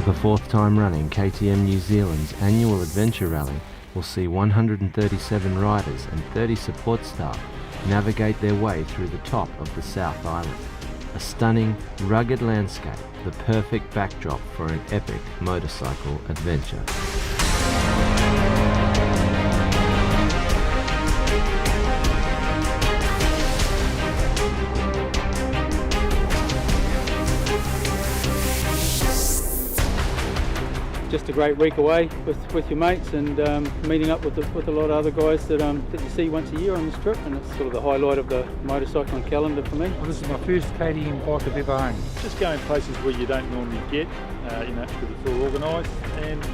the fourth time running, KTM New Zealand's annual adventure rally will see 137 riders and 30 support staff navigate their way through the top of the South Island. A stunning, rugged landscape, the perfect backdrop for an epic motorcycle adventure. Just a great week away with your mates and meeting up with a lot of other guys that you see once a year on this trip, and it's sort of the highlight of the motorcycling calendar for me. Well, this is my first KTM bike I've ever owned. Just going places where you don't normally get, because it's all organised, and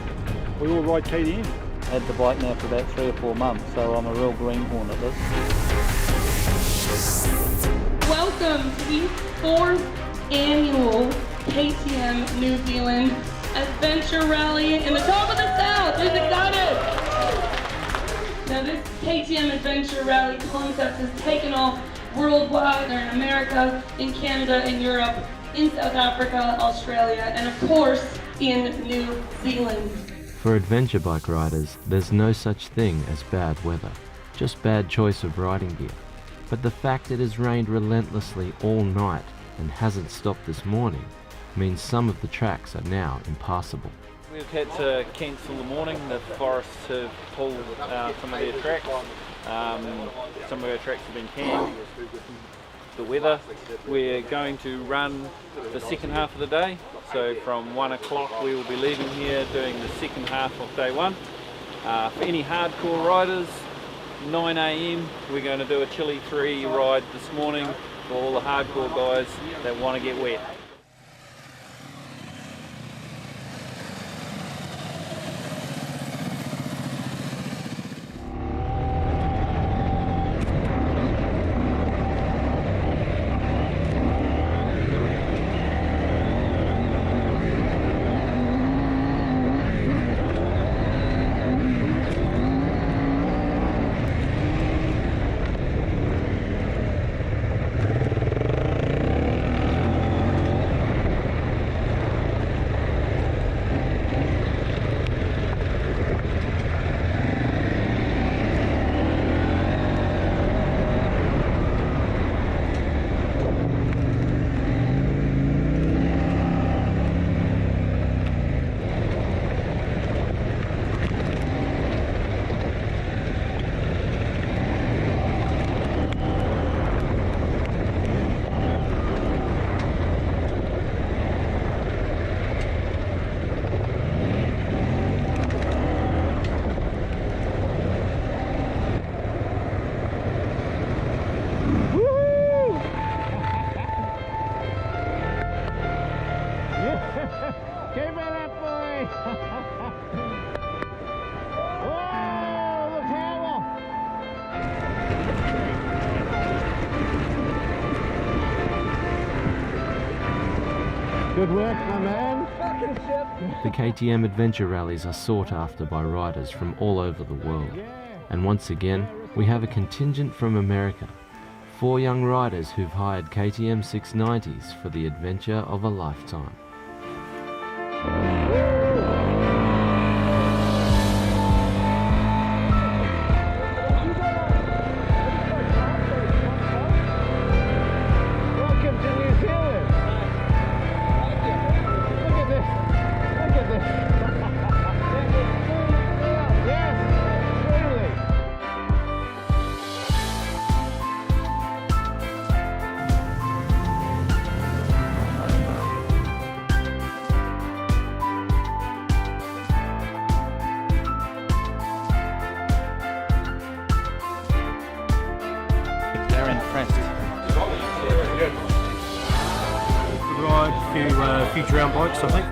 we all ride KTM. Had the bike now for about 3 or 4 months, so I'm a real greenhorn at this. Welcome to the 4th annual KTM New Zealand Adventure Rally in the top of the South. Who's excited? Now this KTM Adventure Rally concept has taken off worldwide. They're in America, in Canada, in Europe, in South Africa, Australia, and of course in New Zealand. For adventure bike riders, there's no such thing as bad weather, just bad choice of riding gear. But the fact it has rained relentlessly all night and hasn't stopped this morning means some of the tracks are now impassable. We've had to cancel the morning. The forests have pulled some of their tracks. Some of our tracks have been canned. The weather. We're going to run the second half of the day. So from 1 o'clock we will be leaving here doing the second half of day one. For any hardcore riders, 9 AM we're going to do a Chile 3 ride this morning for all the hardcore guys that want to get wet. Good work, my man. The KTM Adventure Rallies are sought after by riders from all over the world. And once again, we have a contingent from America. 4 young riders who've hired KTM 690s for the adventure of a lifetime. Ride a few future round bikes, I think.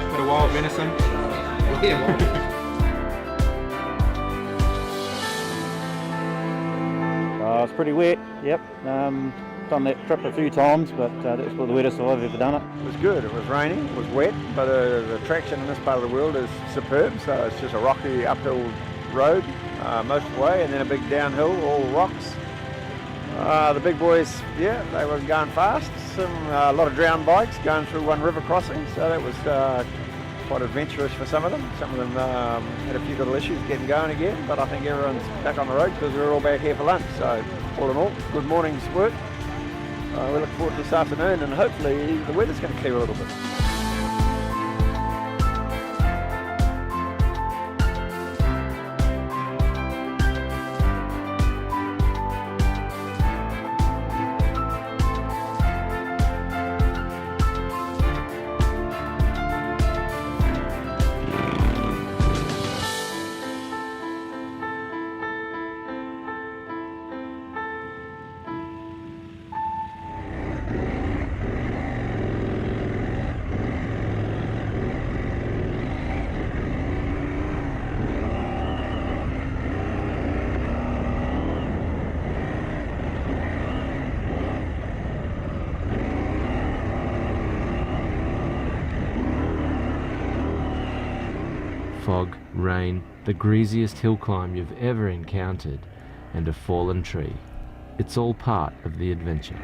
Bit of wild venison. It's pretty wet, yep. Done that trip a few times, but that was the wettest I've ever done it. It was good. It was raining, it was wet, but the traction in this part of the world is superb. So it's just a rocky uphill road. most of the way, and then a big downhill, all rocks. The big boys, yeah, they were going fast. A lot of drowned bikes going through one river crossing, so that was quite adventurous for some of them. Some of them had a few little issues getting going again, but I think everyone's back on the road because we're all back here for lunch. So all in all, good morning's work. We look forward to this afternoon, and hopefully the weather's going to clear a little bit. Fog, rain, the greasiest hill climb you've ever encountered, and a fallen tree. It's all part of the adventure.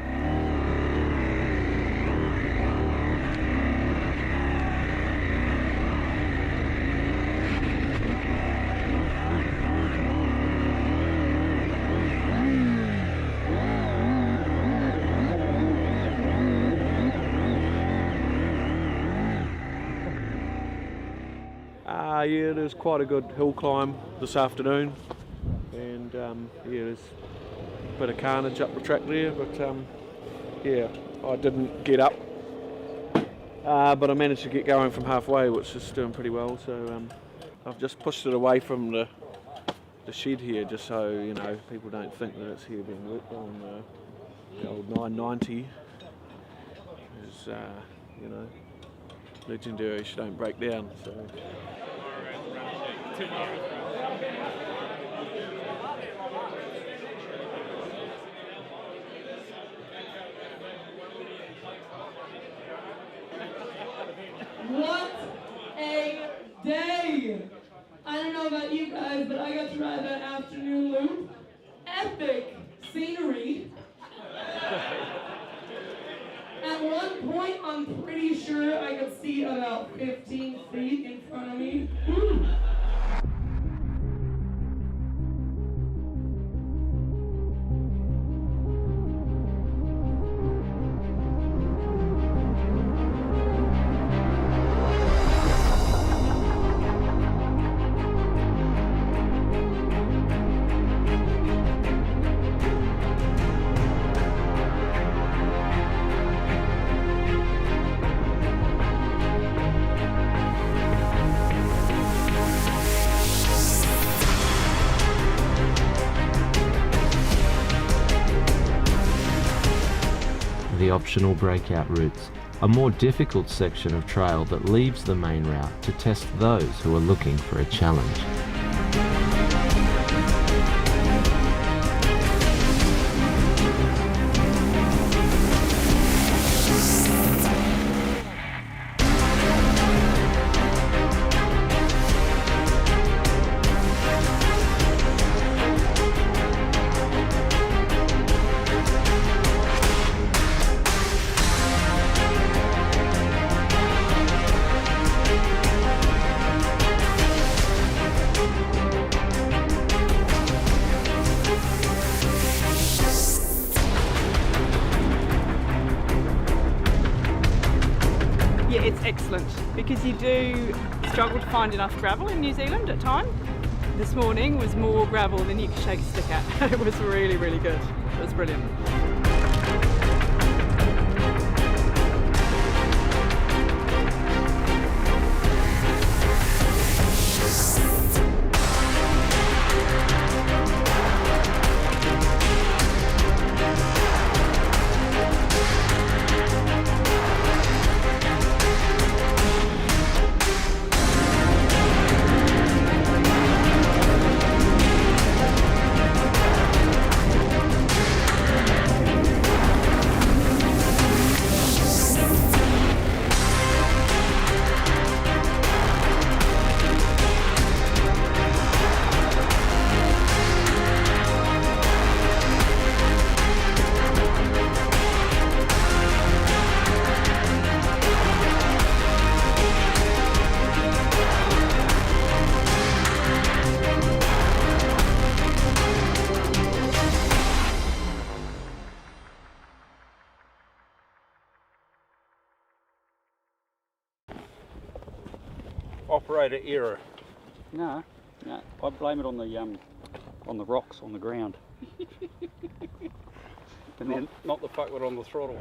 Yeah, there's quite a good hill climb this afternoon, and yeah, there's a bit of carnage up the track there, but yeah, I didn't get up, but I managed to get going from halfway, which is doing pretty well. So I've just pushed it away from the shed here, just so you know people don't think that it's here being worked on. The old 990 is you know, legendary. She don't break down. So. What a day! I don't know about you guys, but I got to ride that afternoon loop. Epic scenery. At one point, I'm pretty sure I could see about 15 feet in front of me. The optional breakout routes, a more difficult section of trail that leaves the main route to test those who are looking for a challenge. Yeah, it's excellent because you do struggle to find enough gravel in New Zealand at times. This morning was more gravel than you could shake a stick at. It was really, really good. It was brilliant. operator error? No, I blame it on the rocks on the ground. And then Not the fuck on the throttle.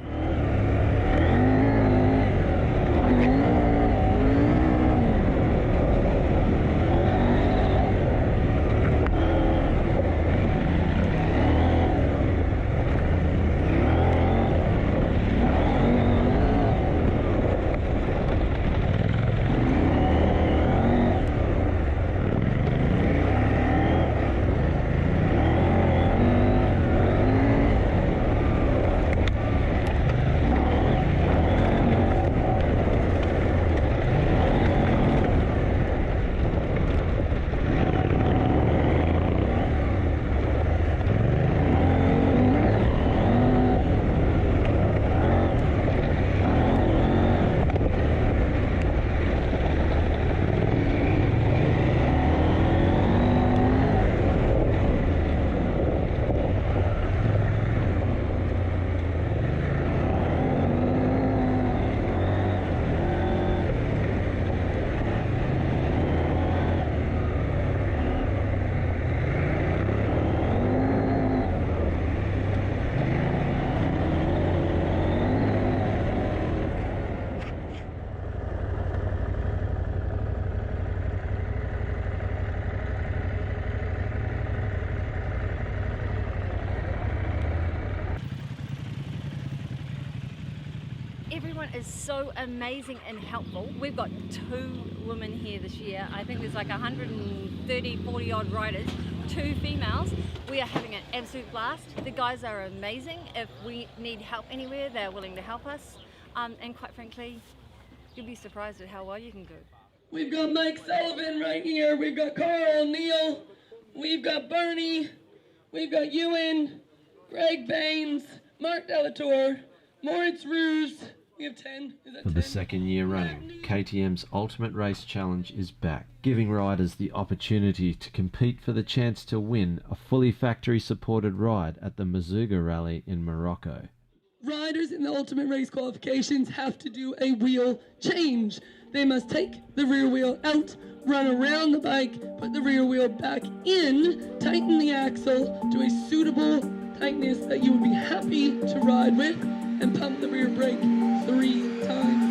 Everyone is so amazing and helpful. We've got 2 women here this year. I think there's like 130, 40 odd riders, 2 females. We are having an absolute blast. The guys are amazing. If we need help anywhere, they're willing to help us. And quite frankly, you'll be surprised at how well you can go. We've got Mike Sullivan right here. We've got Carl Neal. We've got Bernie. We've got Ewan, Greg Baines, Mark Delatour, Moritz Ruse. We have 10. Is that For 10? the second year running, KTM's Ultimate Race Challenge is back, giving riders the opportunity to compete for the chance to win a fully factory-supported ride at the Mazuga Rally in Morocco. Riders in the Ultimate Race qualifications have to do a wheel change. They must take the rear wheel out, run around the bike, put the rear wheel back in, tighten the axle to a suitable tightness that you would be happy to ride with, and pump the rear brake 3 times.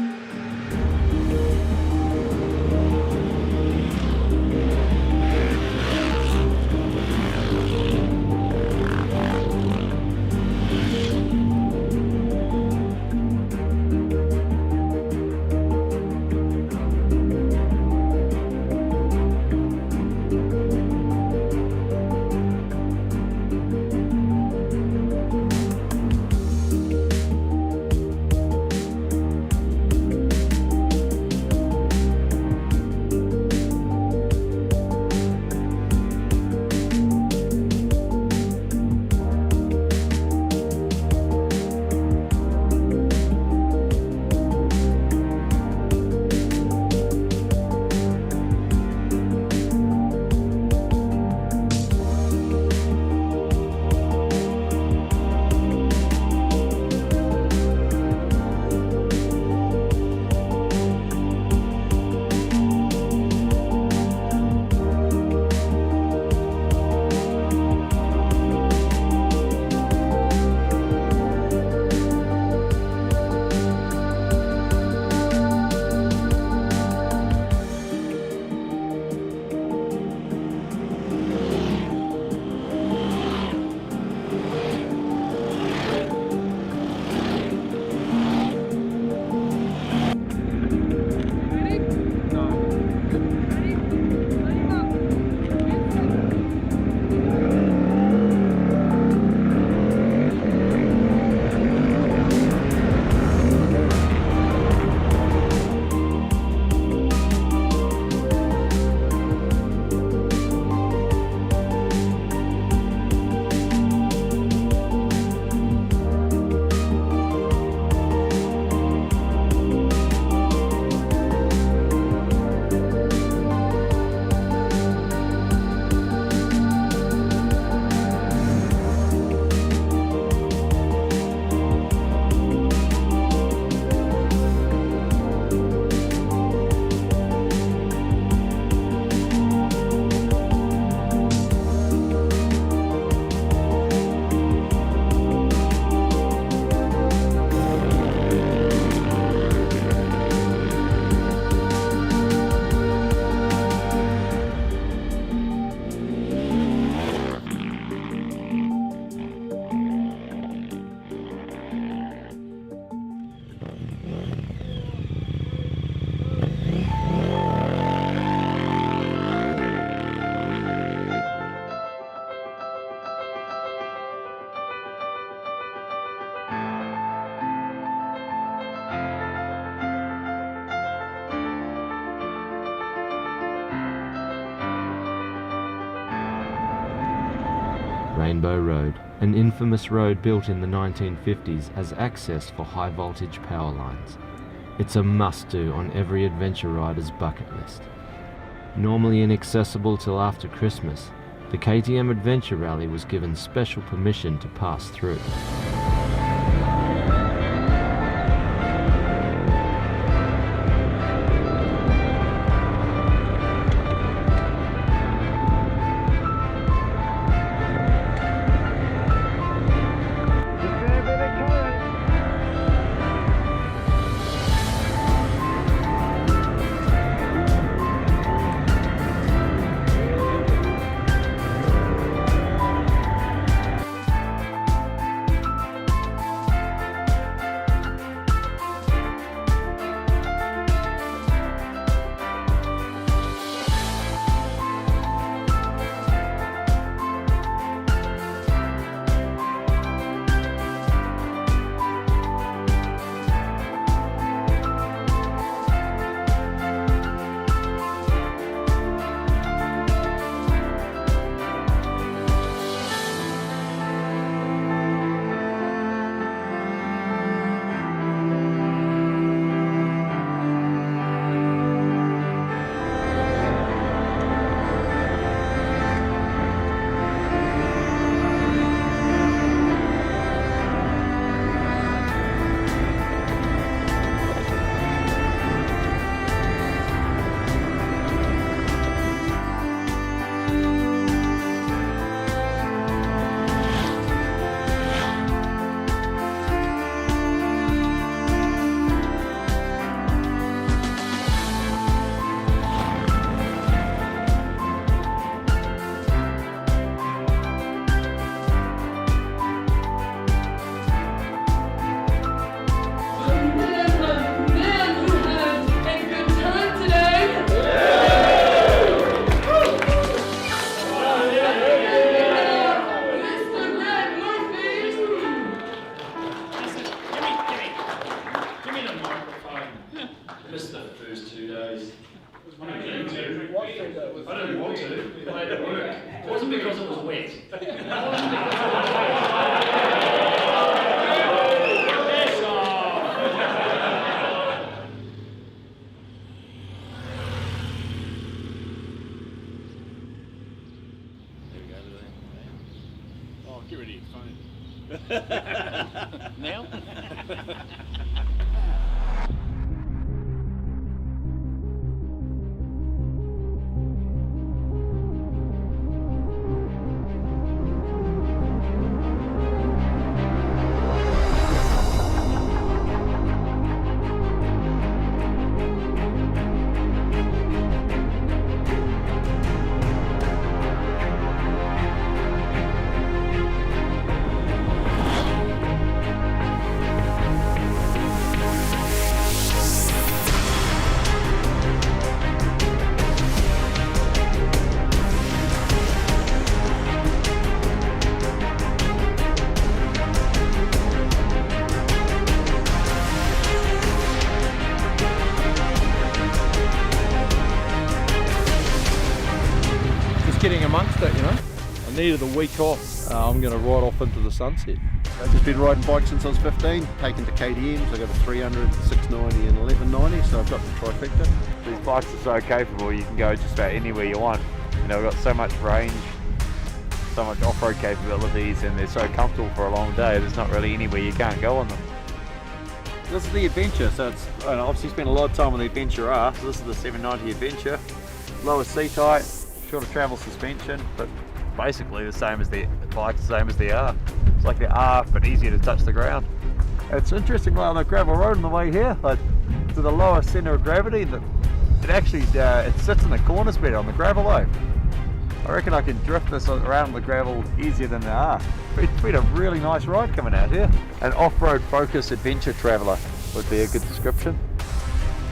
Rainbow Road, an infamous road built in the 1950s as access for high voltage power lines. It's a must-do on every adventure rider's bucket list. Normally inaccessible till after Christmas, the KTM Adventure Rallye was given special permission to pass through. Get rid of your phone. Now? Getting amongst it, you know. I needed a week off. I'm going to ride off into the sunset. I've just been riding bikes since I was 15, taken to KTMs. I got a 300, 690 and 1190, so I've got the trifecta. These bikes are so capable, you can go just about anywhere you want. You know, we've got so much range, so much off-road capabilities, and they're so comfortable for a long day. There's not really anywhere you can't go on them. This is the Adventure, so it's obviously spent a lot of time on the Adventure R. So this is the 790 Adventure, lower seat height, shorter travel suspension, but basically the same as the bike, the same as the R. It's like the R, but easier to touch the ground. It's interesting, like on the gravel road on the way here, like to the lower centre of gravity, that it actually it sits in the corners better on the gravel though. I reckon I can drift this around the gravel easier than the R. It's been a really nice ride coming out here. An off-road focused adventure traveller would be a good description.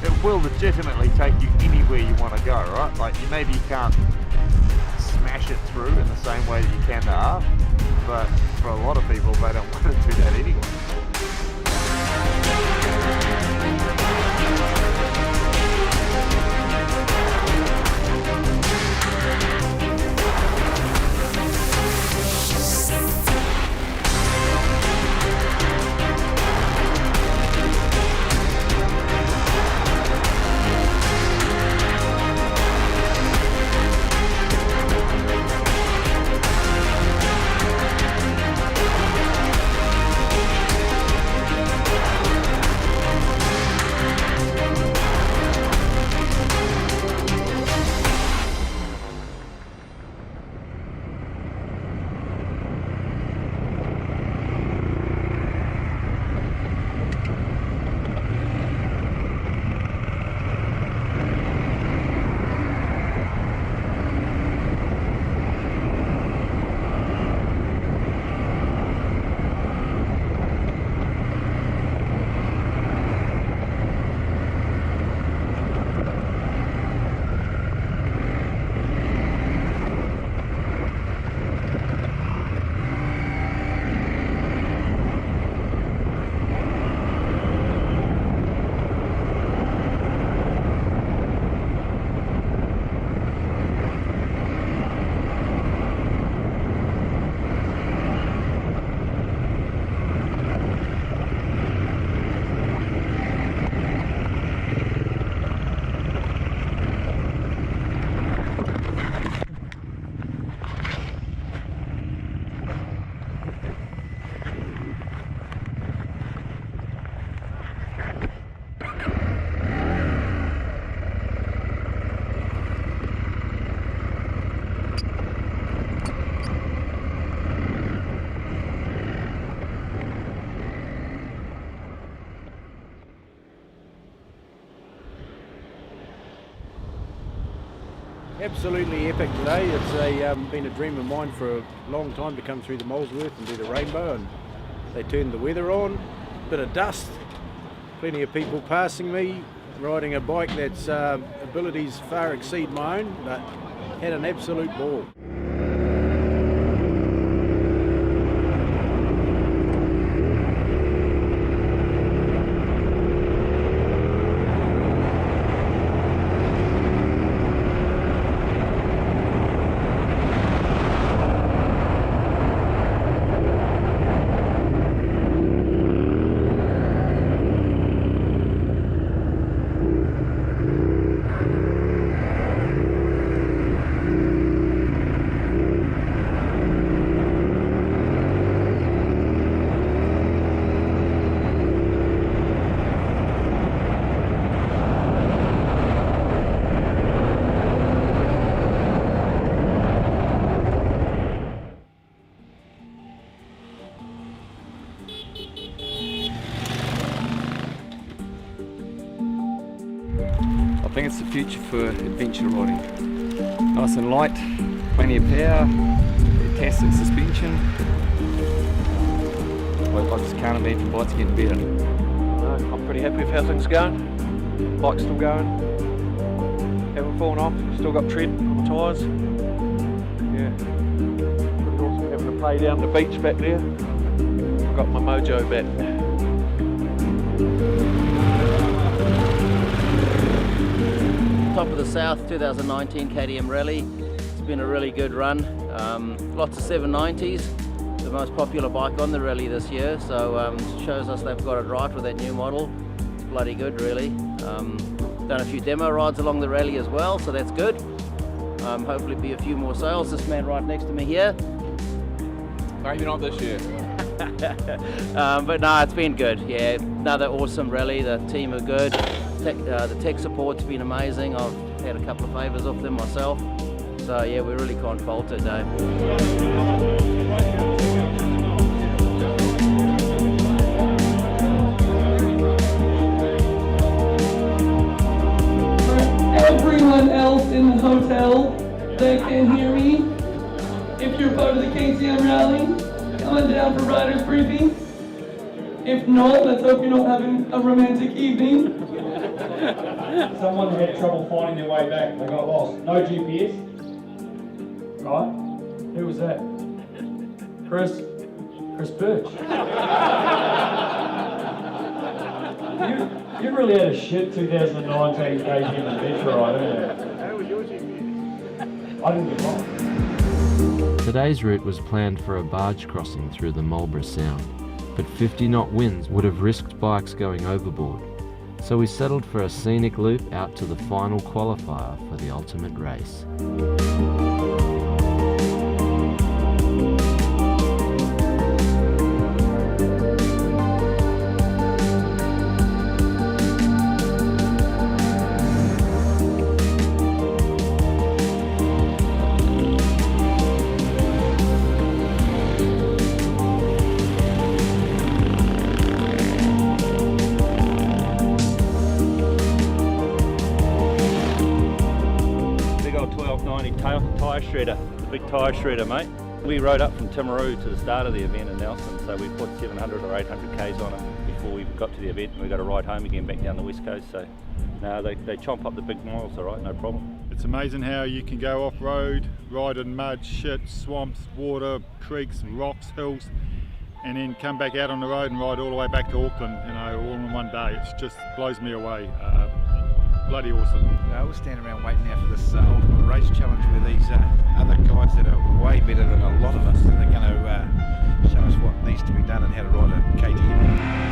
It will legitimately take you anywhere you want to go, right? Like maybe you can't smash it through in the same way that you can the R, but for a lot of people they don't want to do that anyway. Absolutely epic today. It's been a dream of mine for a long time to come through the Molesworth and do the rainbow, and they turned the weather on, bit of dust, plenty of people passing me, riding a bike that's abilities far exceed my own, but had an absolute ball. I think it's the future for adventure riding. Nice and light, plenty of power, fantastic suspension. I just can't imagine bikes getting better. I'm pretty happy with how things are going. Bike's still going. Haven't fallen off, still got tread on the tyres. Yeah. Pretty awesome having to play down the beach back there. I've got my mojo back. Top of the South 2019 KTM Rallye. It's been a really good run. Lots of 790s, the most popular bike on the rally this year, so shows us they've got it right with that new model. It's bloody good, really. Done a few demo rides along the rally as well, so that's good. Hopefully be a few more sales. This man right next to me here. Maybe not this year. But no, it's been good. Yeah, another awesome rally. The team are good. The tech support's been amazing. I've had a couple of favours off them myself. So yeah, we really can't fault it, Dave. Everyone else in the hotel that can hear me, if you're part of the KTM Rallye, coming down for riders briefing. If not, let's hope you're not having a romantic evening. Someone had trouble finding their way back. They got lost. No GPS. Right? Who was that? Chris Birch. you really had a shit 2019 KTM Adventure ride, didn't you? How was your GPS? I didn't get lost. Today's route was planned for a barge crossing through the Marlborough Sound, but 50-knot winds would have risked bikes going overboard. So we settled for a scenic loop out to the final qualifier for the ultimate race. Shredder, the big tyre shredder, mate. We rode up from Timaru to the start of the event in Nelson, so we put 700 or 800 k's on it before we got to the event, and we got to ride home again back down the west coast. So no, they chomp up the big miles, all right, no problem. It's amazing how you can go off-road, ride in mud, shit, swamps, water, creeks, rocks, hills, and then come back out on the road and ride all the way back to Auckland, you know, all in one day. It just blows me away. Bloody awesome. We'll stand around waiting now for this ultimate race challenge where these other guys that are way better than a lot of us, they're going to show us what needs to be done and how to ride a KTM.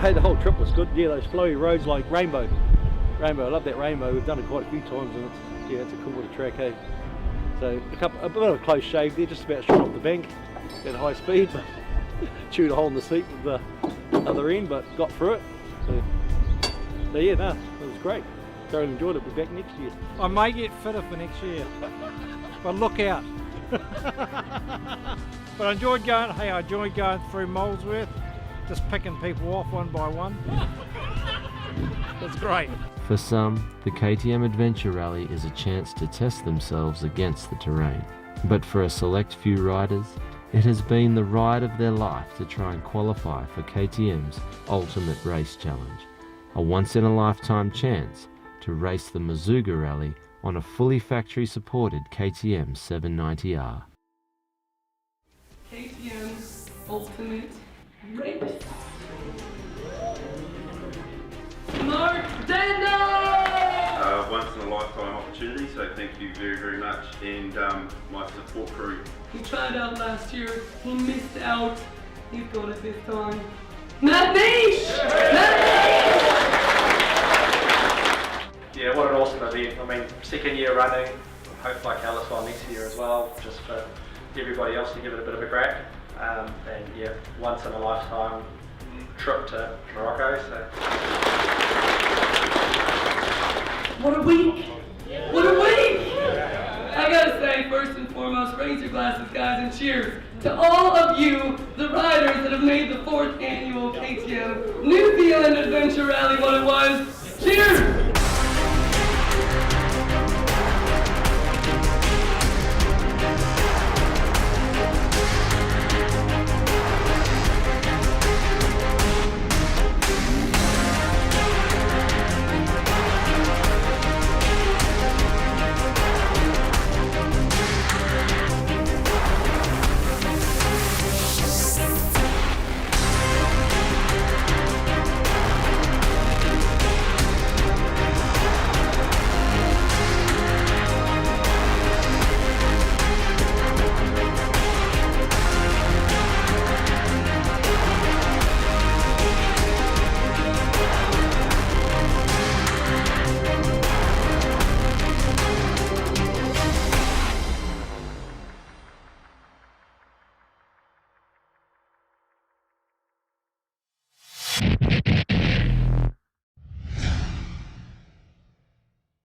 Hey, the whole trip was good. Yeah, those flowy roads like Rainbow. I love that Rainbow. We've done it quite a few times, and it's a cool little track, hey. So a bit of a close shave there, just about shot off the bank at high speed, but chewed a hole in the seat with the other end, but got through it. So yeah, no, it was great. Thoroughly enjoyed it. We'll be back next year. I may get fitter for next year, but look out. But I enjoyed going. Hey, I enjoyed going through Molesworth, just picking people off one by one. It's great. For some, the KTM Adventure Rally is a chance to test themselves against the terrain. But for a select few riders, it has been the ride of their life to try and qualify for KTM's Ultimate Race Challenge, a once-in-a-lifetime chance to race the Mazuga Rally on a fully factory-supported KTM 790R. KTM Ultimate Race. Mark Dando! Once in a lifetime opportunity, so thank you very, very much. And my support crew. He tried out last year, he missed out. He's got it this time. Matt Nish! Yeah, what an awesome event. I mean, second year running, hope like Alice on next year as well, just for everybody else to give it a bit of a crack. And yeah, once in a lifetime trip to Morocco. So. What a week! What a week! I gotta say, first and foremost, raise your glasses, guys, and cheers to all of you, the riders that have made the 4th annual KTM New Zealand Adventure Rally what it was. Cheers!